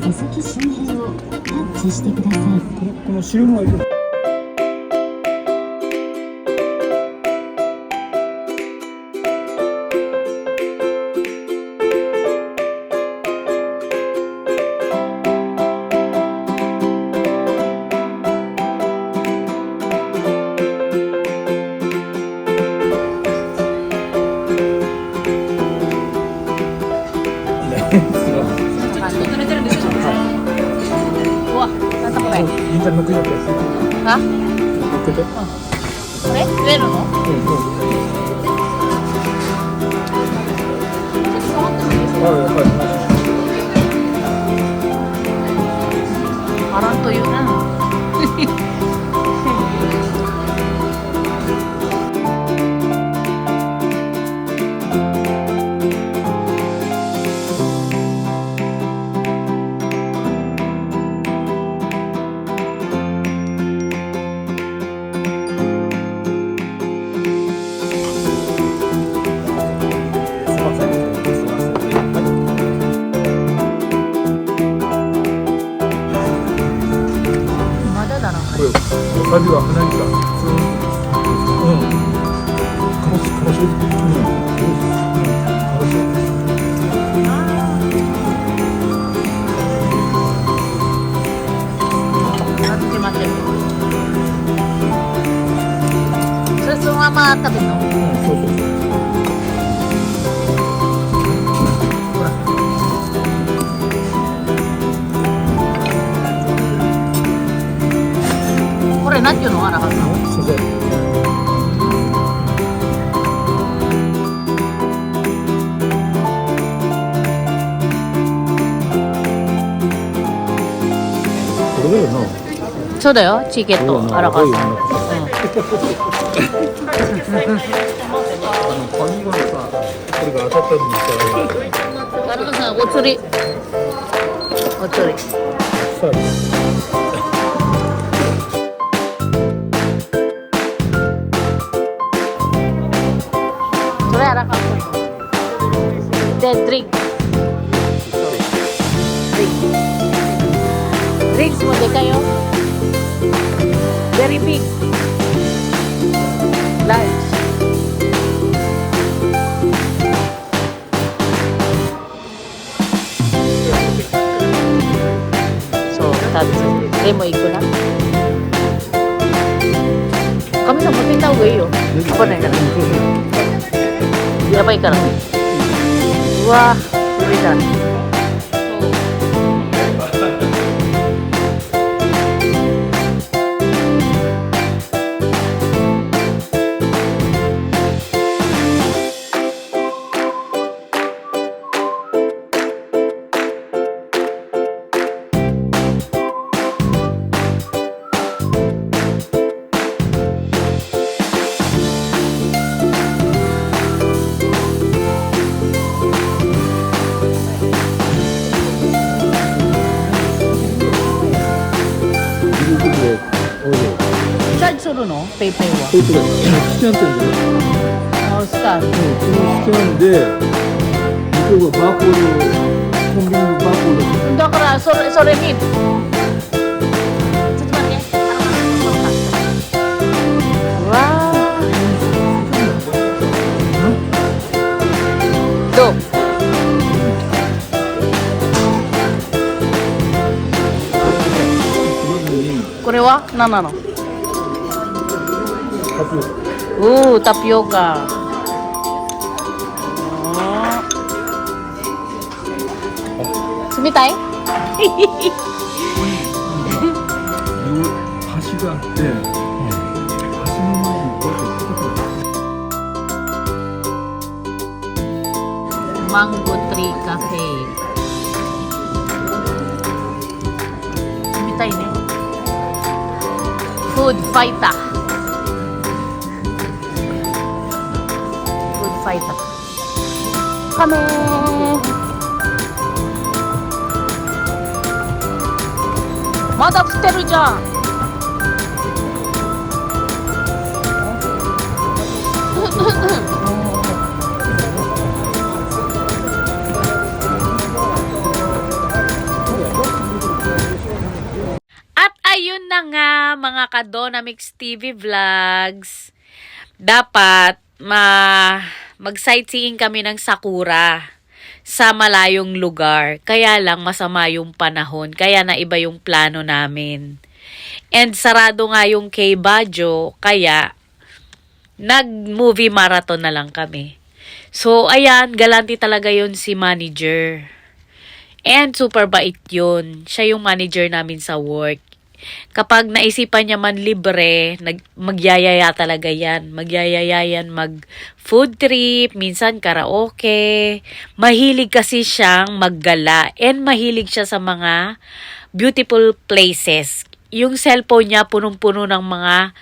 座席周辺をタッチしてください。この汁もいる。銀座の6時だったやつ。あ？乗っけて。これ？食えるの？あらんというな。旅は何か楽しい始まってる。それそのまま食べるの？そうそうこれ何ていうの？あらはさん。これだよな。そうだよ、チケット、あらかさん。髪がさ、これが当たったのにさ。あらかさん、お釣り。お釣り。さあ。それあらかさん。で、ドリンク。ドリンクもでかいよ。Very big. Large. そう、2つ。でもいくら？神さん持っていった方がいいよ。危ないから。やばいから。うわぁ、無理だ。チャージするの？ペイペイは。そうだよ。スキャンってんだよ。あ、スカート。このスキャンで、向こうがバーコード、コンビニのバーコード。だからそれに。ちょっと待って。うわー。どう？これは何なの？タピオカ。冷たい？橋があって、橋の前にこうやってマンゴートリーカフェ。冷たいね。フードファイター。フードファイター。カメー。まだ降ってるじゃん。Kadonamics TV Vlogs, dapat mag-sightseeing kami ng Sakura sa malayong lugar. Kaya lang masama yung panahon. Kaya naiba yung plano namin. And sarado nga yung Kay Baguio. Kaya nag-movie marathon na lang kami. So, ayan, galante talaga yun si manager. And super bait yun. Siya yung manager namin sa work. Kapag naisipan niya man libre, magyayaya talaga yan. Magyayaya yan mag-food trip, minsan karaoke. Mahilig kasi siyang maggala. And mahilig siya sa mga beautiful places. Yung cellphone niya punong-puno ng mga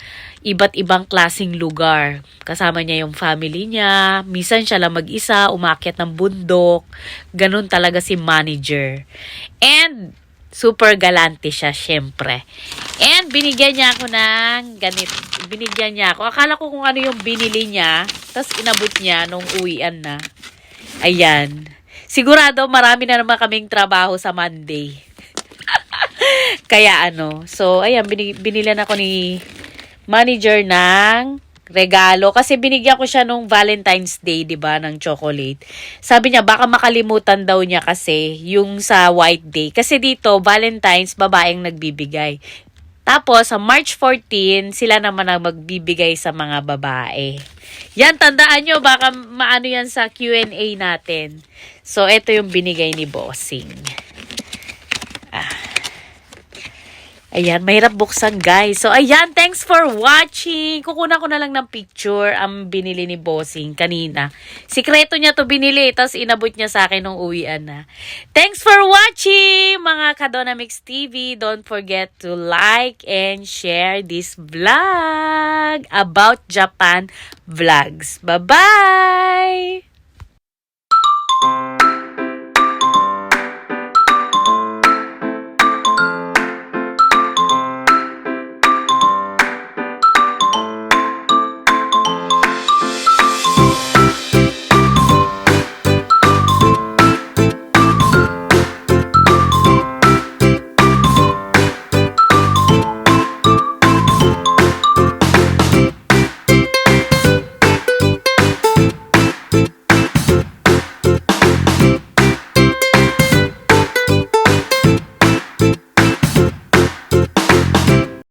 iba't ibang klaseng lugar. Kasama niya yung family niya. Minsan siya lang mag-isa, umakyat ng bundok. Ganun talaga si manager. And super galante siya, syempre. And binigyan niya ako ng ganito. Binigyan niya ako. Akala ko kung ano yung binili niya. Tapos inabot niya nung uwian na. Ayan. Sigurado marami na naman kaming trabaho sa Monday. Kaya so ayan, binilan ako ni manager ng regalo. Kasi binigyan ko siya nung Valentine's Day, 'di ba, ng chocolate. Sabi niya, baka makalimutan daw niya kasi yung sa White Day. Kasi dito, Valentine's, babaeng nagbibigay. Tapos, sa March 14, sila naman ang magbibigay sa mga babae. Yan, tandaan nyo, baka maano yan sa Q&A natin. So, ito yung binigay ni Bossing. Ayan, mahirap buksan, guys. So, ayan, thanks for watching. Kukunan ko na lang ng picture ang binili ni Bossing kanina. Sikreto niya to binili, tapos inabot niya sa akin nung uwian na. Thanks for watching, mga Kadonamics TV. Don't forget to like and share this vlog about Japan vlogs. Bye-bye!